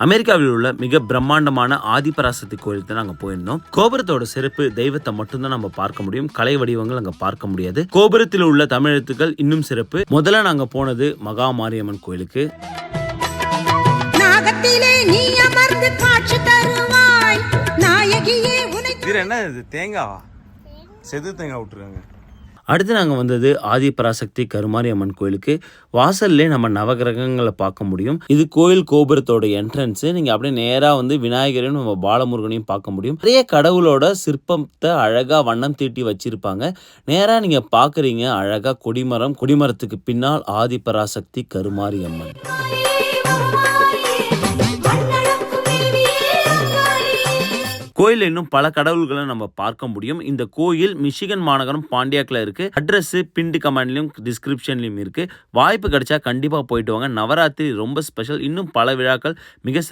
அமெரிக்காவில் உள்ள மிக பிரம்மாண்டமான ஆதிபராசக்தி கோயிலுக்கு தான் நாங்க போயிருந்தோம். கோபுரத்தோட சிறப்பு தெய்வத்தை மட்டும்தான் நம்ம பார்க்க முடியும். கலை வடிவங்கள் அங்க பார்க்க முடியாது. கோபுரத்தில் உள்ள தமிழெழுத்துக்கள் இன்னும் சிறப்பு. முதல்ல நாங்க போனது மகா மாரியம்மன் கோயிலுக்கு. என்ன இது தேங்காவா? செது தேங்காய் விட்டுருக்காங்க. அடுத்து நாங்கள் வந்தது ஆதிபராசக்தி கருமாரி அம்மன் கோயிலுக்கு. வாசல்லே நம்ம நவகிரகங்களை பார்க்க முடியும். இது கோயில் கோபுரத்தோட என்ட்ரன்ஸு. நீங்கள் அப்படியே நேராக வந்து விநாயகரையும் நம்ம பாலமுருகனையும் பார்க்க முடியும். நிறைய கடவுளோட சிற்பத்தை அழகாக வண்ணம் தீட்டி வச்சிருப்பாங்க. நேராக நீங்கள் பார்க்குறீங்க அழகாக கொடிமரம். கொடிமரத்துக்கு பின்னால் ஆதிபராசக்தி கருமாரி அம்மன். கோயில் இன்னும் பல கடவுள்களை நம்ம பார்க்க முடியும். இந்த கோயில் மிஷிகன் மாநகரம் பாண்டியாக்கில் இருக்கு. அட்ரஸ் பின்டு கமெண்ட்லயும் டிஸ்கிரிப்ஷன்லயும் இருக்கு. வாய்ப்பு கிடைச்சா கண்டிப்பா போயிட்டு வாங்க. நவராத்திரி ரொம்ப ஸ்பெஷல். இன்னும் பல விழாக்கள் மிக